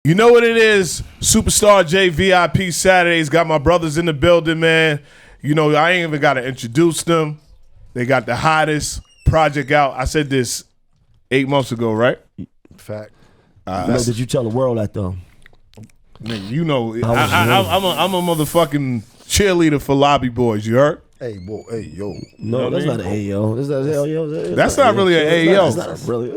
You know what it is? Superstar J VIP Saturdays. Got my brothers in the building, man. You know, I ain't even got to introduce them. They got the hottest project out. I said this 8 months ago, right? Fact. Did you tell the world that though? Nigga, you know, I'm a motherfucking cheerleader for Lobby Boyz. You heard? Hey, boy, hey, yo. No, that's not an Ayo. That's not really an Ayo. That's not really.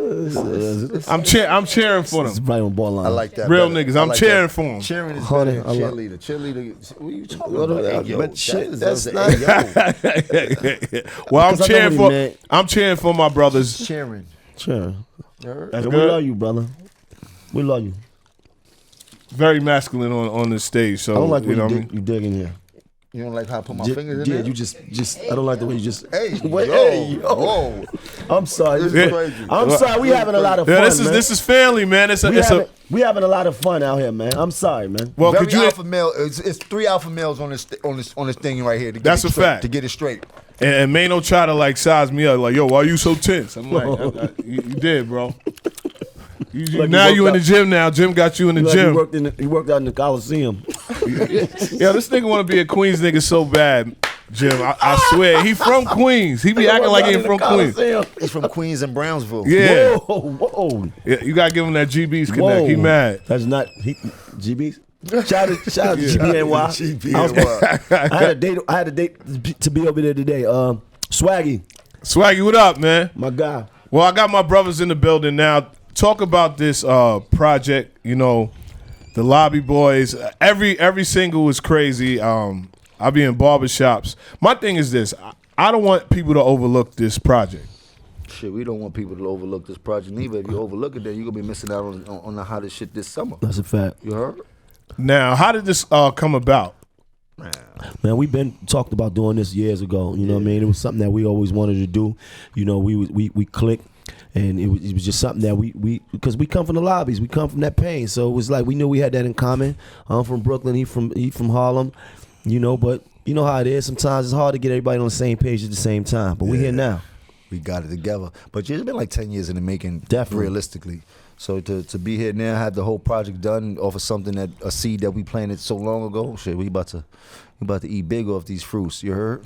I'm cheering for It's them. right on ball line. I like that. Real better. niggas. I I'm like cheering that. for them. Cheering is Honey, better than cheerleader. Cheerleader. What are you talking about? Hey, yo, But shit, that that's deserves an not. Well, Because I know what he meant. I'm cheering for my brothers. cheering. Sure. That's We good. love you, brother. We love you. Very masculine on this stage. So I don't like you when know you, what I mean? you dig in here. You don't like how I put my fingers in Yeah, there? you just. I don't like the way you just. Hey, Wait, yo, hey, yo. whoa. I'm sorry. This This is is- crazy. I'm sorry. We having a lot of fun, Yeah, man. this is family, man. We having a lot of fun out here, man. I'm sorry, man. Well, Very could you? alpha male. It's 3 alpha males on this thing right here. To get That's it a straight, fact. To get it straight. And Maino try to like size me up, like, yo, why you so tense? I'm like, you did, bro. Like Now you in worked the gym now. Jim got you in the Like gym. he worked out in the Coliseum. Yeah, this nigga want to be a Queens nigga so bad, Jim. I swear. He from Queens. He be acting like he ain't from Queens. He's from Queens and Brownsville. Yeah. Whoa. Yeah, you got to give him that GB's connect. He mad. That's not GB's. Shout out to GBNY. GBNY. I had a date to be over there today. Swaggy, Swaggy, what up, man? my guy. Well, I got my brothers in the building now. Talk about this project, you know, the Lobby Boyz. Every single is crazy. I be in barbershops. My thing is this. I don't want people to overlook this project. Shit, we don't want people to overlook this project neither. If you overlook it, then you're going to be missing out on the hottest shit this summer. That's a fact. You heard? Now, how did this come about? Man, we've been talked about doing this years ago. You know what I mean? It was something that we always wanted to do. You know, we clicked. And it was just something that we because we come from the lobbies, we come from that pain, so it was like we knew we had that in common. I'm from Brooklyn, he from Harlem, you know. But you know how it is. Sometimes it's hard to get everybody on the same page at the same time. But we here now. We got it together. But it's been like 10 years in the making, Definitely. realistically. So to be here now, have the whole project done off of something a seed that we planted so long ago. Shit, we about to eat big off these fruits. You heard?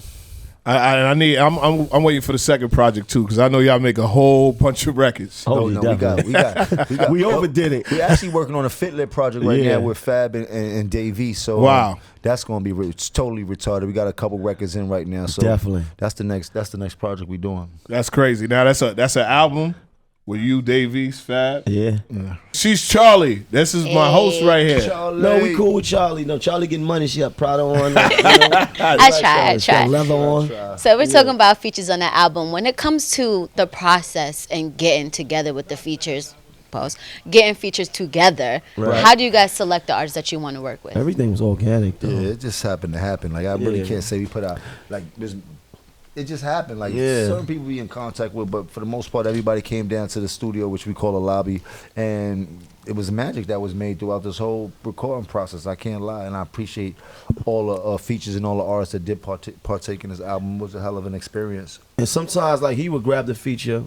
I'm waiting for the second project too, because I know y'all make a whole bunch of records. Oh, No, definitely. we got. We overdid it. We're actually working on a Fitlit project right Yeah. now with Fab and Dave E. So Wow. that's gonna be it's totally retarded. We got a couple records in right now. So Definitely. that's the next project we doing. That's crazy. Now that's an album with you, Davies, Fab. Yeah. She's Charlie. This is my host right here. No, we cool with Charlie. No, Charlie getting money. She got Prada on. You know? I She got try. leather on. So we're talking about features on the album. When it comes to the process and getting together with the features, getting features together, how do you guys select the artists that you want to work with? Everything was organic though. Yeah, it just happened to happen. Like I really Yeah. can't say we put out like this. It just happened. Like Yeah. certain people we in contact with, but for the most part, everybody came down to the studio, which we call a lobby, and it was magic that was made throughout this whole recording process. I can't lie, and I appreciate all the features and all the artists that did partake in this album. It was a hell of an experience. And sometimes, like, he would grab the feature,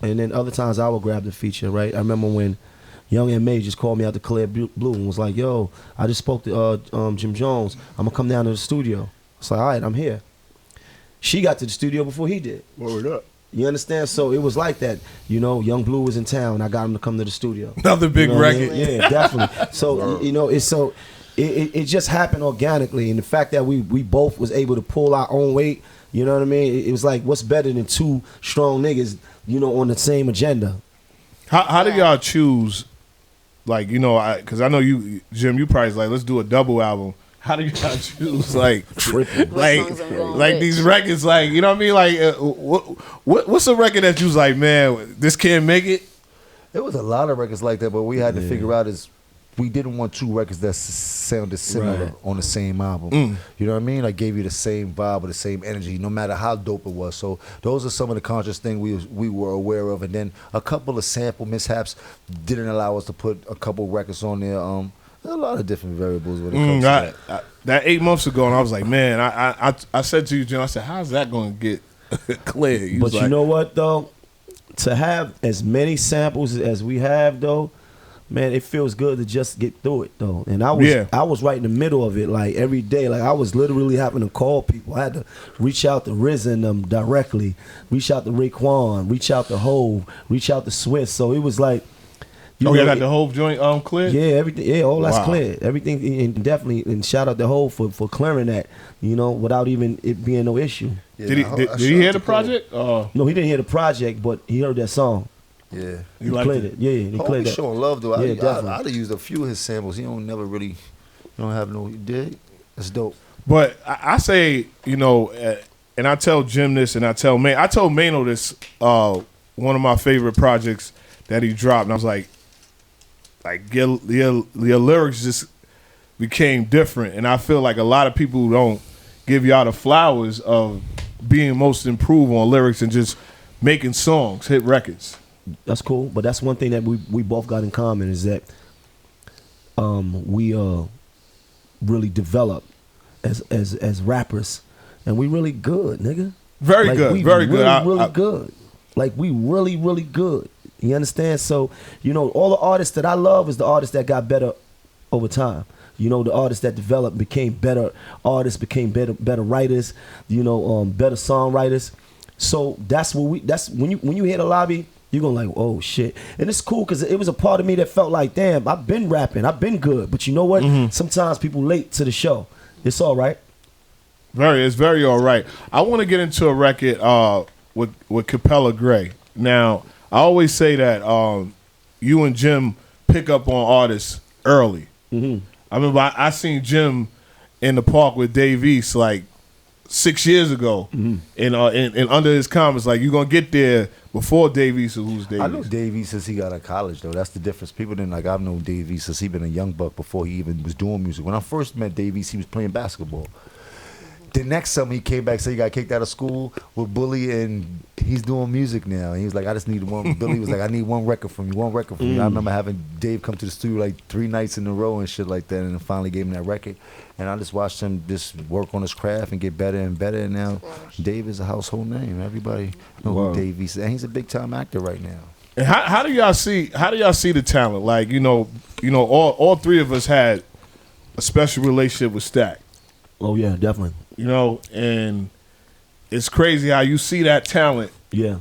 and then other times I would grab the feature, right? I remember when Young and May just called me out to Club Bleu and was like, yo, I just spoke to Jim Jones. I'm going to come down to the studio. It's like, all right, I'm here. She got to the studio before he did. Word up. You understand? So it was like that. You know, Young Blue was in town. I got him to come to the studio. Another big You know what I record. mean? Yeah, definitely. So, you know, it just happened organically. And the fact that we both was able to pull our own weight, you know what I mean? It was like, what's better than two strong niggas, you know, on the same agenda? How do y'all choose? Like, you know, because I know you, Jim, you probably like, let's do a double album. How do y'all choose, like, like these records, like, you know what I mean? Like, what's a record that you was like, man, this can't make it? There was a lot of records like that, but we had to figure out is we didn't want two records that sounded similar on the same album. You know what I mean? Like gave you the same vibe or the same energy, no matter how dope it was. So those are some of the conscious things we were aware of, and then a couple of sample mishaps didn't allow us to put a couple records on there. There's a lot of different variables when it comes to that. That 8 months ago, and I was like, man, I said to you, Jim, I said, how's that going to get clear? But you know what, though? To have as many samples as we have, though, man, it feels good to just get through it though. And I was right in the middle of it, like every day. Like I was literally having to call people. I had to reach out to Riz and them directly, reach out to Raekwon, reach out to Hove, reach out to Swiss. So it was like, you got the Hove joint cleared? Yeah, everything. Yeah, all that's cleared. Everything, and definitely, and shout out to Hove for clearing that. Without even it being no issue. Yeah, did he hear the project? No, he didn't hear the project, but he heard that song. Yeah, he played it. Yeah, he played that. Showing love though. Yeah, definitely. I'd have used a few of his samples. He don't have no. He did. That's dope. But I say, and I tell Jim this, and I told Maino this. One of my favorite projects that he dropped, and I was like your lyrics just became different, and I feel like a lot of people don't give y'all the flowers of being most improved on lyrics and just making songs, hit records. That's cool, but that's one thing that we both got in common is that we really developed as rappers, and we really good, nigga. Very good. Really good. Like we really good. You understand? So all the artists that I love is the artists that got better over time. The artists that developed became better artists, became better writers. Better songwriters. So that's when you hear the Lobby, you're gonna like, oh shit. And it's cool because it was a part of me that felt like, damn, I've been rapping, I've been good. But you know what? Mm-hmm. Sometimes people late to the show. It's all right. It's very all right. I want to get into a record with Capella Grey. Now, I always say that you and Jim pick up on artists early. Mm-hmm. I remember I seen Jim in the park with Dave East like 6 years ago, mm-hmm. and under his comments like, you gonna get there before Dave East. Who's Dave East? I know Dave East since he got out of college though. That's the difference. People didn't I've known Dave East since he been a young buck before he even was doing music. When I first met Dave East, he was playing basketball. The next summer he came back, said he got kicked out of school with Bully, and he's doing music now. And he was like, I just need one. Billy was like, I need one record from you. I remember having Dave come to the studio like 3 nights in a row and shit like that, and then finally gave him that record. And I just watched him just work on his craft and get better and better. And now Dave is a household name. Everybody knows who Dave is, and he's a big time actor right now. And how do y'all see the talent? Like all three of us had a special relationship with Stack. Oh yeah, definitely. And it's crazy how you see that talent. Yeah.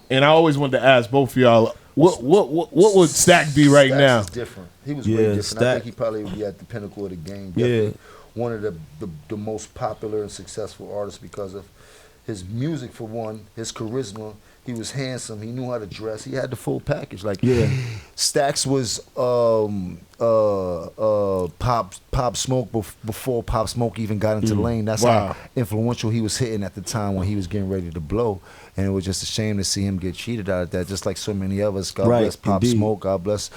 And I always wanted to ask both of y'all, what would Stack be right now? Is different. He was way different. Stack. I think he probably would be at the pinnacle of the game. Definitely one of the most popular and successful artists because of his music for one, his charisma. He was handsome. He knew how to dress. He had the full package. Stax was Pop Smoke before Pop Smoke even got into the lane. That's how influential he was hitting at the time when he was getting ready to blow. And it was just a shame to see him get cheated out of that, just like so many of us. God bless Pop Smoke. God bless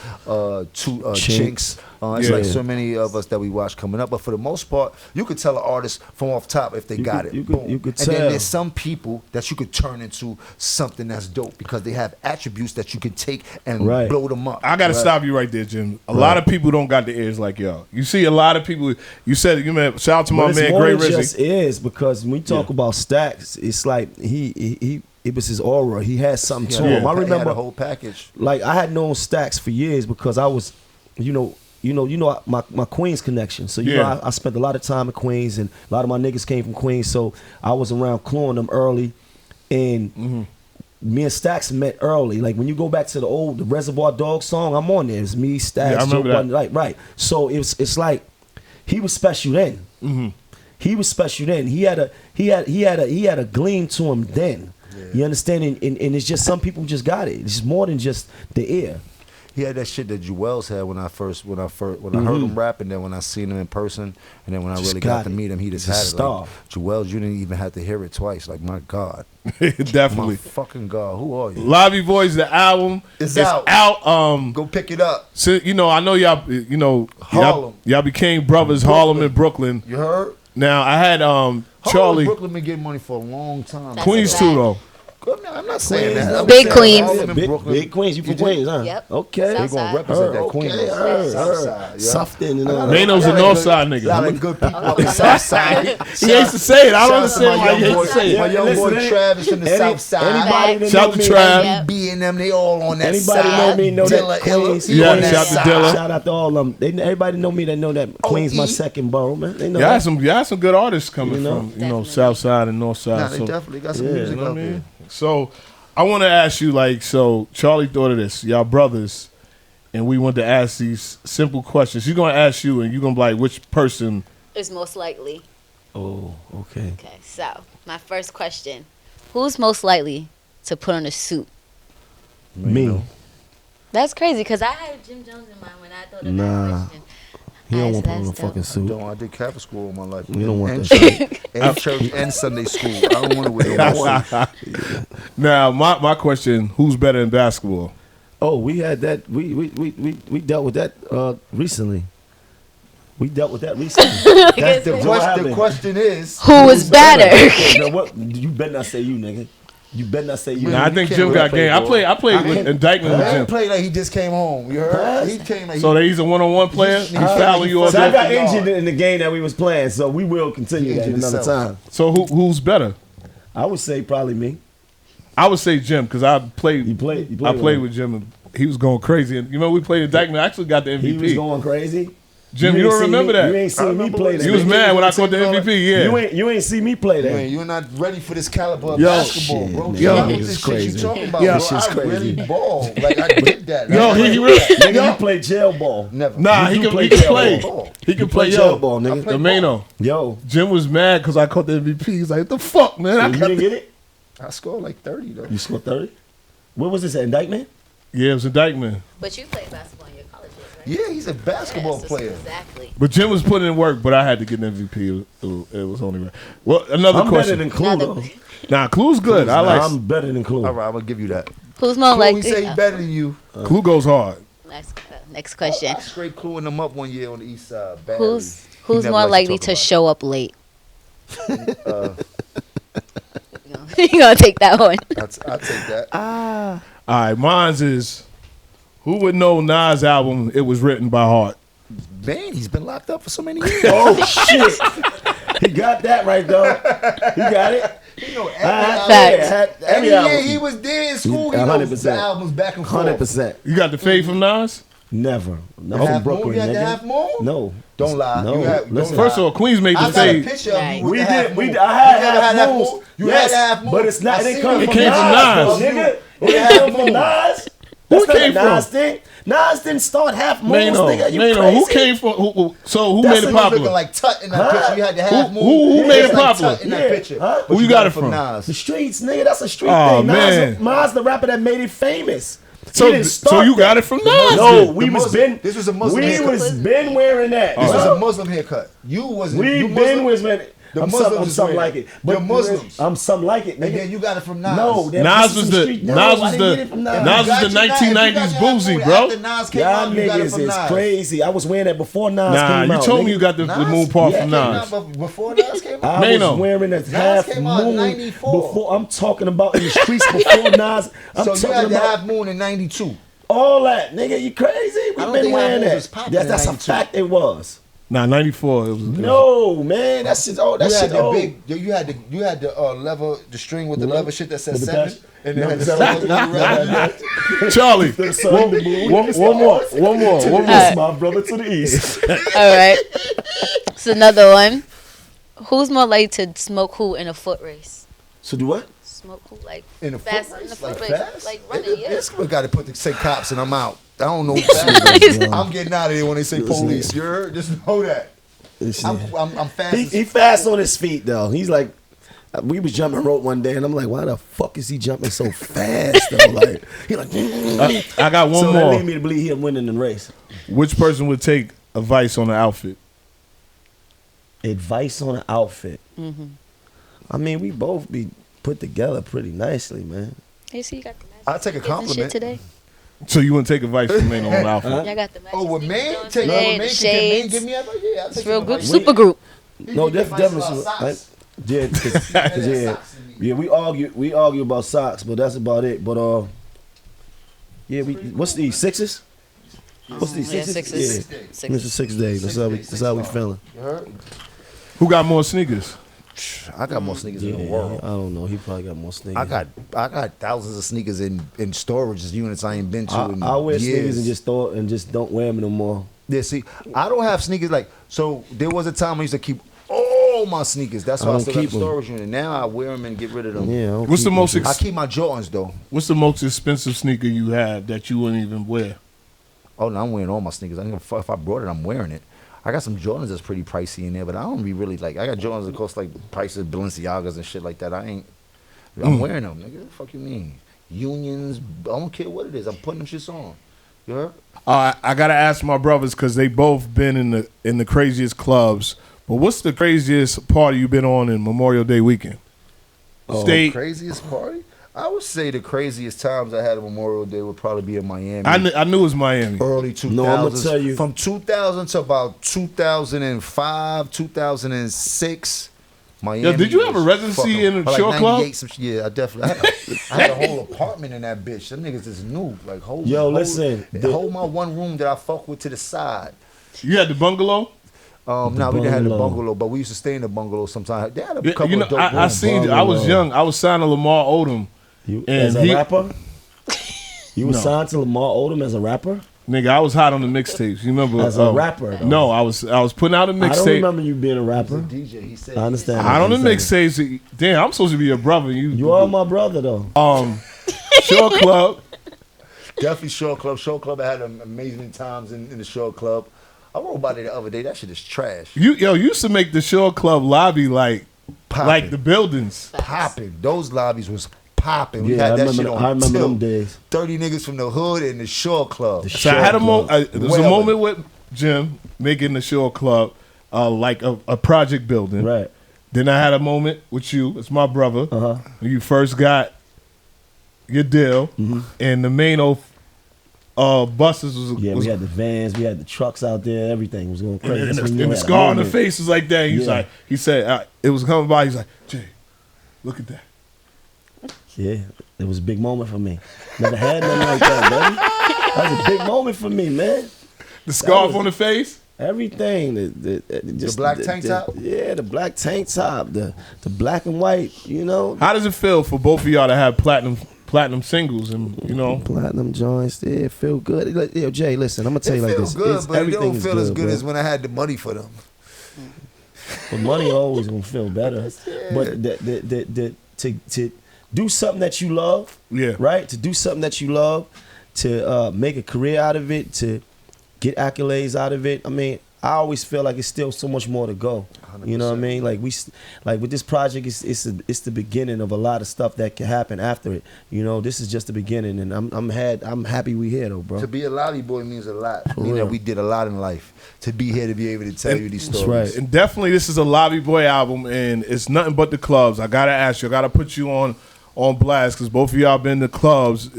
Chinks. It's like so many of us that we watch coming up. But for the most part, you could tell an artist from off top if they got it. You could tell. And then there's some people that you could turn into something that's dope because they have attributes that you can take and blow them up. I got to stop you right there, Jim. A lot of people don't got the ears like y'all. You see a lot of people. You said shout out to my man Gray Rizzy. It just is because when we talk about Stacks, it's like it was his aura. He had something to him. I remember the whole package. Like I had known Stacks for years because I was, my Queens connection. So I spent a lot of time in Queens, and a lot of my niggas came from Queens. So I was around clawing them early, and me and Stacks met early. Like when you go back to the Reservoir Dogs song, I'm on there. It's me, Stacks, I remember that. Right. So it's like he was special then. Mm-hmm. He was special then. He had a gleam to him then. Yeah. You understand? And it's just some people just got it. It's more than just the ear. He had that shit that Jewels had when I heard him rap, and then when I seen him in person, and then when I really got to meet him, he just had it. Like, Jewels, you didn't even have to hear it twice. Like, my God. Definitely. My fucking God. Who are you? Lobby Boyz, the album is out. Go pick it up. So, I know y'all, Harlem. Y'all became brothers, Harlem and Brooklyn. You heard? Now, I had Charlie. Brooklyn been getting money for a long time. Queens too, though. I'm not saying that. I'm Big saying Queens. Harlem and Big, Brooklyn. big Queens. You from Queens, huh? Yep. Okay. They gonna Southside. represent that Queens. Okay, Southside. Soften and all. Mano's a Northside A lot nigga. of good people up in Southside. He hates to say it. I don't Shout out to understand why he hates to say My it. young boy Listen, Travis from the Southside. Anybody that Shout know to me, Trav. Yep. B and them, they all on that Anybody side. know me know that Dilla, Queens. he Yeah, on that shout to side. Dilla. Shout out to all of them. Everybody know me that know that Queens my second borough, man. They know Y'all that. had some good artists coming You know? from, Definitely. South Side and North Side. Nah, they so, definitely got some Yeah, music you know up what I there. mean? So I want to ask you, like, so Charlie thought of this, y'all brothers, and we want to ask these simple questions. He's gonna ask you, and you're gonna be like, which person? Is most likely. Oh, okay. Okay, so my first question: who's most likely to put on a suit? Me. That's crazy because I had Jim Jones in mind when I thought of Nah. that question. He don't Alright, want so to put on a that's dope. fucking suit. I did Catholic school all my life. We don't want and that church, and church and Sunday school. I don't want to wear no suit. Now, my question: who's better in basketball? Oh, we had that. We dealt with that recently. We dealt with that recently. That's the What question. happened? The question is, Who is better? You know what? You better not say you, nigga. You better not say you. Nah, I think Jim got game. I played with indictment with man Jim. played like he just came home. You heard? He came like So that he's a one-on-one player. He's fouling you all So I got day. injured in the game that we was playing, so we will continue that Injured another yourself. time. So who's better? I would say probably me. I would say Jim because I played. You played I played with Jim and he was going crazy. And we played indictment. I actually got the He was MVP. going crazy. Jim, you ain't don't seen remember me, that? You ain't seen me play that. You was mad when I caught the You MVP. Yeah. You ain't see me play that. You're not ready for this caliber of Yo, basketball, shit, bro. man. Yo, Yo, this it's shit crazy. you talking about, Yo, bro. this shit's I crazy. really ball. Like I did that. Yo, he really. Nigga, you play jail ball. never. Nah, You he do can play play. jail ball. He can You play. jail Yo, ball, nigga. the Maino. Yo, Jim was mad because I caught the MVP. He's like, "The fuck, man!" I you got didn't the-" get it? I scored like 30 though. You scored 30? What was this, indictment? Yeah, it was indictment. But you played basketball in your college days, right? Yeah, he's a basketball player. Exactly. But Jim was putting in work, but I had to get an MVP. It was only right. Well, another I'm question. better than Clue, though. Nah, Clue's good. I like. I'm better than Clue. All right, I'm gonna give you that. Who's more Clue, likely? he say he better than you. Clue goes hard. Next question. I straight cluing them up one year on the east side. Badly. Who's He never more likes likely talk to about show up late? it. You gonna take that one? I'll take that. All right, mine's is who would know Nas' album? It was written by Heart. Man, he's been locked up for so many years. Oh, shit. He got that right, though. He got it. You know, Facts. every year he was there in school. He knows 100%. the albums back and forth. 100%. You got the fade from Nas? Never. No, Half from Moon? Brooklyn, You had the nigga. Half Moon? No. Don't lie. No. You had, Listen. don't First of all, Queens made I the got a fade. picture of Right. you with We the did. Half We Moon. I had You never Half had Moon. Half Moon? You Yes, had Half Moon. but it's not. I It seen didn't come it. from It came from Nas, Nas. nigga. It It didn't had come from Moon. Nas. Who That's not came a Nas from? thing. Nas didn't start Half Moons, Maino. nigga. You Maino. crazy? Who came from? So who That's made it a He was looking popular? like Tut in that Huh? picture. You had the Half Moon. who He made was it like popular? Tut in that Yeah. picture. Huh? But Who you got it from? Nas. The streets, nigga. That's a street Oh, thing. man. Nas, the rapper that made it famous. So, He didn't so start you got that. it from Nas? No, then. we The was Muslim- been. this was a Muslim We haircut. was been wearing that. This was bro. a Muslim haircut. You wasn't. We you been Muslim? was man. The I'm Muslims something is like weird. it. You're Muslims. I'm something like it, And nigga. then you got it from Nas. No, that- Nas this was is the some street- no, Nas I was didn't the get it from Nas Nas. was the 1990s boozy, bro. After Nas came Y'all out, you got it niggas from is Nas. crazy. I was wearing that before Nas Nah, came you out. told me nigga. you got the Nas? moon part Yeah, from Came Nas. out before Nas came out. I Maino. was wearing a half came out in moon 94. before. I'm talking about in the streets before Nas. I'm So you talking had the about Half Moon in '92. all that, nigga. You crazy? I We've don't been think wearing Half Moon was that. popping in That's a 92. fact. It was. Nah, 94. It was. No, man. That's just oh, that You had shit the old. big. You had the lever, the string with the lever shit that said With the 7, patch? and then No, had the seven. Charlie, One one more. That's my brother to the east. All right. It's another one. Who's more likely to smoke who in a foot race? So do what? Smoke who like In a fast foot in a race, foot like race, fast? like running. Yeah. This got to put the say cops and I'm out. I don't know. Fast. I'm getting out of here when they say police. You heard? Just know that. I'm fast. He fast on his feet though. He's like, we was jumping rope one day, and I'm like, why the fuck is he jumping so fast though? Like he like. I got one so that more. lead me to believe he'll winning the race. Which person would take advice on the outfit? Advice on an outfit. I mean, we both be put together pretty nicely, man. You see, you got the magic I'll take a jackets and shit compliment. today. So you wouldn't take advice from Maino on the outfit? Y'all got the magic. Oh, with sneakers man, on take today, over man. the Can man shades. give me advice? Yeah, I'll It's take real some group, advice. super group. No, He give definitely. advice about socks. Yeah, He had yeah. socks in Yeah, we argue about socks, but that's about it. But yeah, what's these sixes? What's these sixes? Sixes. Yeah, Sixes. this is 6 days. That's how we feeling. Who got more sneakers? I got more sneakers in the Yeah, world. I don't know. He probably got more sneakers. I got thousands of sneakers in storage units I ain't been to in I wear years. sneakers and just don't wear them no more. Yeah, see, I don't have sneakers so there was a time I used to keep all my sneakers. That's why I still got the storage unit. Now I wear them and get rid of them. Yeah. What's the most? I keep my Jordans though. What's the most expensive sneaker you have that you wouldn't even wear? Oh no, I'm wearing all my sneakers. I don't give a fuck if I brought it, I'm wearing it. I got some Jordans that's pretty pricey in there, but I don't be really I got Jordans that cost prices Balenciagas and shit like that. I'm wearing them, nigga. What the fuck you mean? Unions, I don't care what it is. I'm putting them shits on. You heard? I gotta ask my brothers because they both been in the craziest clubs. But what's the craziest party you been on in Memorial Day weekend? State. Craziest party? I would say the craziest times I had on Memorial Day would probably be in Miami. I knew it was Miami. Early 2000s. No, I'm gonna tell you. From 2000 to about 2005, 2006, Miami. Yo, did you have a residency fucking- in a or short club? Yeah, I definitely. I had a whole apartment in that bitch. Them niggas is new. Listen, hold my one room that I fuck with to the side. You had the bungalow? No, we didn't have the bungalow, but we used to stay in the bungalow sometimes. They had a couple of dope I rooms. seen. I was young. I was signed to Lamar Odom. As a rapper? You were signed to Lamar Odom as a rapper? Nigga, I was hot on the mixtapes. You remember? As a rapper, though. No, I was putting out a mixtape. I don't remember you being a rapper. DJ, he said. I understand. Hot on the mixtapes. Damn, I'm supposed to be your brother. You are my brother, though. Short Club. Definitely Short Club. Short Club, I had amazing times in the Short Club. I wrote about it the other day. That shit is trash. You used to make the Short Club lobby like the buildings. Popping. Those lobbies was popping. We Yeah, had I that shit remember, on I remember tilt. them days. 30 niggas from the hood in the Short Club. So I had there was a Well, moment with Jim making the Short Club like a project building. Right. Then I had a moment with you. It's my brother. Uh-huh. When you first got your deal, and the Maino buses was Yeah, we had the vans, we had the trucks out there, everything was going crazy. and That's when you the had a scar on the moment. face was like that. He said it was coming by. He's like, Jay, look at that. Yeah, it was a big moment for me. Never had nothing like that, baby. That was a big moment for me, man. The scarf on the face. Everything, just The black tank top? Yeah, the black tank top, the black and white. You know, How does it feel for both of y'all to have platinum singles and platinum joints. Yeah, it feel good. Yo, Jay, listen, I'm gonna tell you like this. It feels good, but it everything don't is feel as good bro. as when I had the money for them. But money always gonna feel better. But to do something that you love, Yeah. right? To do something that you love, to make a career out of it, to get accolades out of it. I mean, I always feel like it's still so much more to go. 100%. You know what I mean? Like with this project, it's the beginning of a lot of stuff that can happen after it. You know, this is just the beginning, and I'm happy we here though, bro. To be a Lobby Boy means a lot. For Meaning real. that we did a lot in life. To be here to be able to tell you these That's stories. right. And definitely this is a Lobby Boy album, and it's nothing but the clubs. I gotta ask you, I gotta put you on blast because both of y'all been to clubs.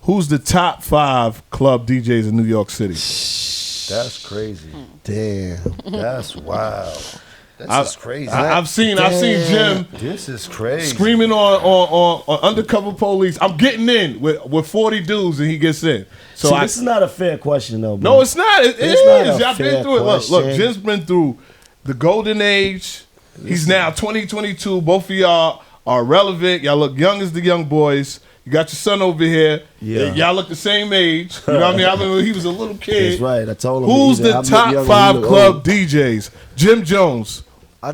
Who's the top 5 club DJs in New York City? That's crazy. Damn. That's wild. That's crazy. I've seen Jim This is crazy. screaming on undercover police. I'm getting in with 40 dudes, and he gets in. So See, this is not a fair question though, bro. no, it's not. It It's not is. a Y'all been fair through it. Look, question. Jim's been through the golden age. He's now 2022. Both of y'all are relevant. Y'all look young as the young boys. You got your son over here. Yeah. Y'all look the same age. You know what I mean? I remember when he was a little kid. That's right. I told him. Who's either the I'm top young or 5 you look club old. DJs? Jim Jones. I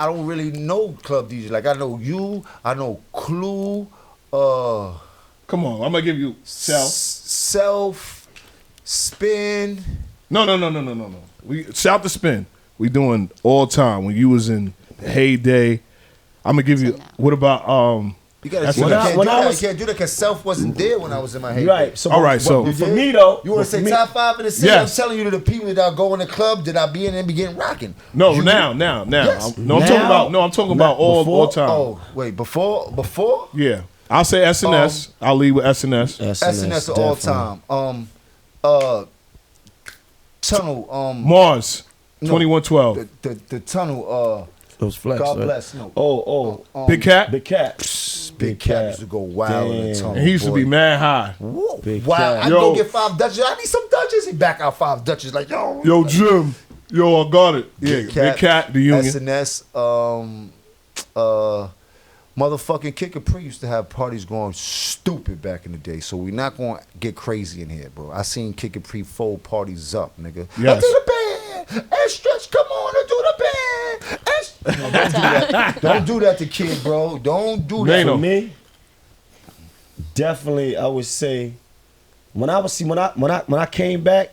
don't really know club DJs. Like I know you. I know Clue. Come on, I'm gonna give you Self. Spin. No. We shout the spin. We doing all time when you was in the heyday. I'm gonna give you. What about You gotta That's see. You enough. can't do that because Self wasn't there when I was in my head. Right. So All right, so- for me though, You want to for say me- top 5 in the city? Yes. I'm telling you, to the people that I go in the club, did I be in and begin rocking? No, You- now. Yes. I'm talking about. No, I'm talking about all Before? time. Oh, wait, before? Yeah, I'll say SNS. I'll lead with SNS. SNS of all definitely. time. Tunnel. Mars, No. 2112. The tunnel. It was Flex. God right? bless. No. Big Cat? Big Cat. Big Cat used to go wild in the Damn. tongue. And he used to be mad high. Whoa. Big Wow. Cat. I Yo. go get 5 Dutches. I need some Dutches. He back out 5 Dutches. Like, Yo, Jim. Yo, I got it. Yeah, Big Cat, the Union. SNS, motherfucking Kid Capri used to have parties going stupid back in the day. So we're not going to get crazy in here, bro. I seen Kid Capri fold parties up, nigga. Yes. Do the band. Stretch, come on and do the band. No, don't do that. Don't do that to Kid, bro. Don't do that. For me, definitely, I would say when I came back,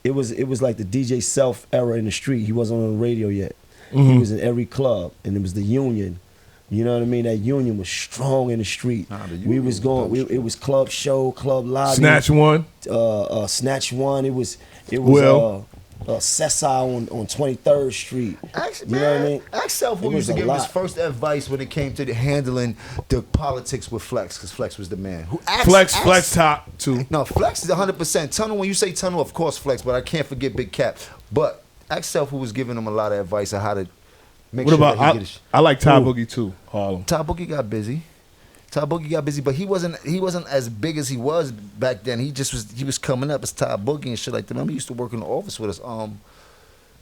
it was like the DJ Self era in the street. He wasn't on the radio yet. He was in every club, and it was the Union. You know what I mean? That Union was strong in the street. We was going. It was Club Show, Club Lobby, Snatch One. Snatch One. It was Will. Sessile on 23rd Street. Actually, You know what I mean? Ask Self who It used was to a give him his lot. first advice when it came to handling the politics with Flex, because Flex was the man. Flex top, too. No, Flex is 100%. Tunnel, when you say Tunnel, of course Flex, but I can't forget Big Cap. But ask Self who was giving him a lot of advice on how to make What sure about, that he get his... I like Ty Boogie, too, Harlem. Ty Boogie got busy. But he wasn't as big as he was back then. He was coming up as Ty Boogie and shit like that. Remember, he used to work in the office with us.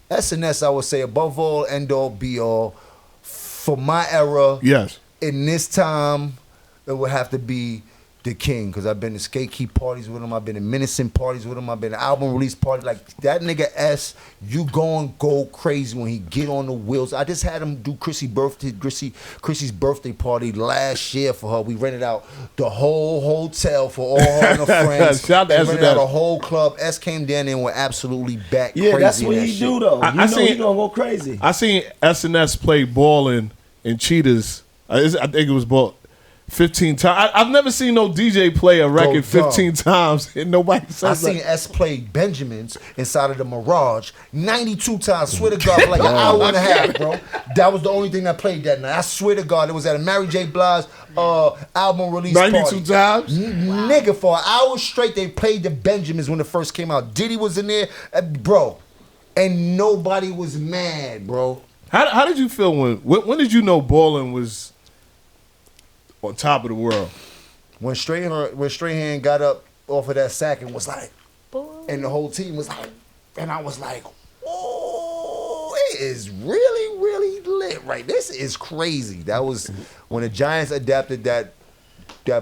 SNS, I would say, above all, end all, be all. For my era, Yes. in this time, it would have to be the King, because I've been to Skate Key parties with him. I've been to Menacing parties with him. I've been to album release parties. Like, that nigga S, you go crazy when he get on the wheels. I just had him do Chrissy's birthday party last year for her. We rented out the whole hotel for all her and her friends. Shout out to We S&S. rented out a whole club. S came down there and went absolutely back crazy. Yeah, that's in what that he shit. do though. I You know seen- he gonna go crazy. I seen SNS play Ballin' and Cheetahs. I think it was ball 15 times. I've never seen no DJ play a record Go 15 times and nobody I says seen like, S play Benjamins inside of the Mirage 92 times. Swear to God, for like an hour and a half, bro. That was the only thing that played that night. I swear to God, it was at a Mary J. Blige album release 92 party. times? Nigga, for an hour straight, they played the Benjamins when it first came out. Diddy was in there, bro. And nobody was mad, bro. How did you feel when did you know Ballin' was on top of the world? When Strahan got up off of that sack and was like, and the whole team was like, and I was like, oh, it is really, really lit, right? This is crazy. That was when the Giants adapted that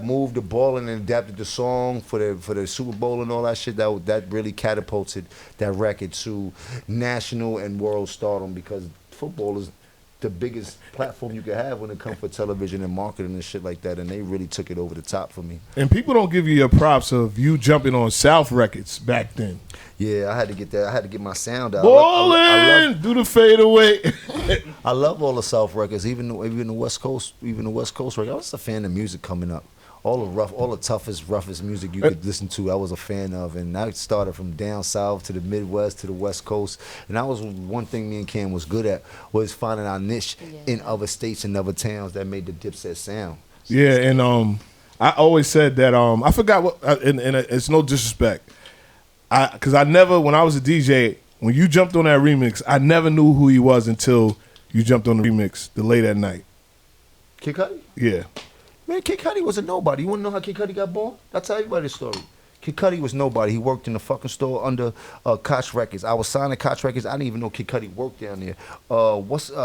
move to Ballin' and adapted the song for the Super Bowl and all that shit. That really catapulted that record to national and world stardom, because football is the biggest platform you can have when it comes for television and marketing and shit like that, and they really took it over the top for me. And people don't give you your props of you jumping on South Records back then. Yeah, I had to get that. I had to get my sound out. Ballin', do the fade away. I love all the South records, even the West Coast, records. I was a fan of music coming up. All the toughest, roughest music you could listen to, I was a fan of. And I started from down south to the Midwest to the West Coast. And that was one thing me and Cam was good at, was finding our niche in other states and other towns that made the Dipset sound. Yeah, and I always said that I forgot what, and it's no disrespect, because I never, when I was a DJ, when you jumped on that remix, I never knew who he was until you jumped on the remix the late at night. Kid Cudi? Yeah. Man, Kid Cudi was a nobody. You want to know how Kid Cudi got born? I'll tell everybody the story. Kid Cudi was nobody. He worked in the fucking store under Koch Records. I was signed to Koch Records. I didn't even know Kid Cudi worked down there.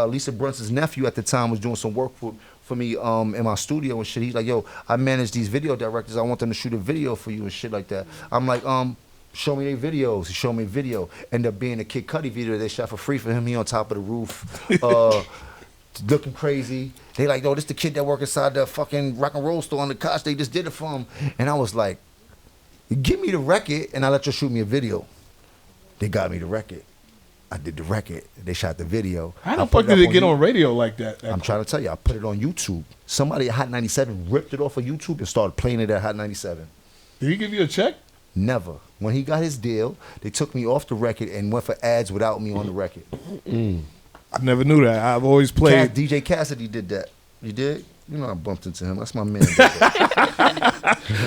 Lisa Brunson's nephew at the time was doing some work for me in my studio and shit. He's like, yo, I manage these video directors. I want them to shoot a video for you and shit like that. I'm like, show me their videos. He showed me a video. Ended up being a Kid Cudi video they shot for free for him. He on top of the roof. Looking crazy. They like, oh, this the kid that work inside the fucking rock and roll store on the Koch. They just did it for him. And I was like, give me the record and I'll let you shoot me a video. They got me the record. I did the record. They shot the video. How the fuck did it get on radio like that? I'm trying to tell you, I put it on YouTube. Somebody at Hot 97 ripped it off of YouTube and started playing it at Hot 97. Did he give you a check? Never. When he got his deal, they took me off the record and went for ads without me on the record. I never knew that. I've always played. DJ Cassidy did that. You did? You know I bumped into him. That's my man.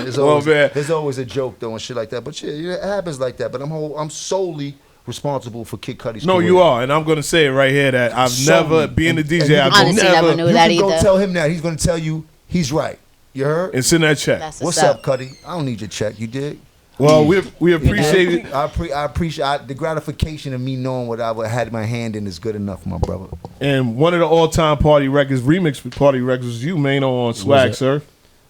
There's always a joke though and shit like that. But yeah, it happens like that. But I'm solely responsible for Kid Cudi's No, career. you are, and I'm gonna say it right here that I've Show never, me. being a And DJ, you I've Honestly, never knew You that can go either. tell him that. He's gonna tell you he's right. You heard? and send that check. That's What's up, Cudi? I don't need your check. You dig? Well, we appreciate it. I appreciate the gratification of me knowing what I had my hand in is good enough, my brother. And one of the all-time party records, remix party records, was you, Maino, on Swag, it? sir.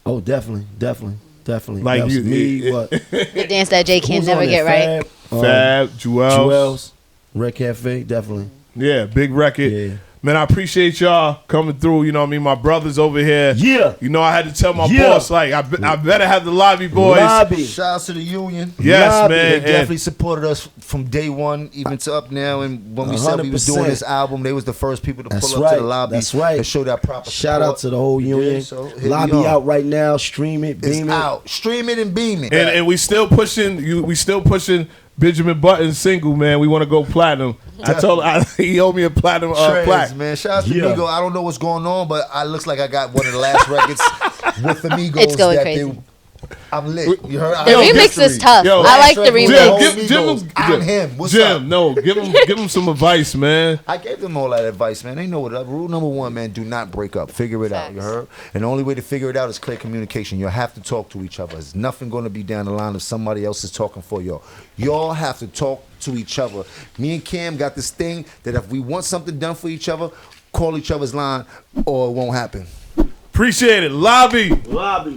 Oh, definitely. Like That was you- me. What? The dance that Jay can Who's never on get there? right. Fab, Jewels. Jewels, Red Cafe, definitely. Yeah, big record. Yeah. Man, I appreciate y'all coming through. You know what I mean? My brothers over here. Yeah. You know, I had to tell my Yeah. boss, like, I better have the Lobby Boyz. Lobby. Shout out to the union. Yes, Lobby. man. They And definitely supported us from day one, even to up now. And when we said we was doing 100%. this album, they was the first people to That's pull up to right. the lobby. That's right. To show that proper Shout support. out to the whole You dig? union. So, here we Lobby are. out right now. Stream it, It's beam it. out. Stream it and beam it. and we still pushing Benjamin Button's single, man. We want to go platinum. I told he owed me a platinum Trez, plaque. man. Shout out to Yeah. Migo. I don't know what's going on, but I looks like I got one of the last records with the Migos. It's going crazy. I'm lit. You heard? The remix is tough. Yo, I like the Jim, remix. I'm him. What's Jim, up? no, give him some advice, man. I gave them all that advice, man. They know what up. Rule number one, man, do not break up. Figure it out. You Facts. heard? And the only way to figure it out is clear communication. You'll have to talk to each other. There's nothing going to be down the line if somebody else is talking for y'all. Y'all have to talk to each other. Me and Cam got this thing that if we want something done for each other, call each other's line or it won't happen. Appreciate it. Lobby.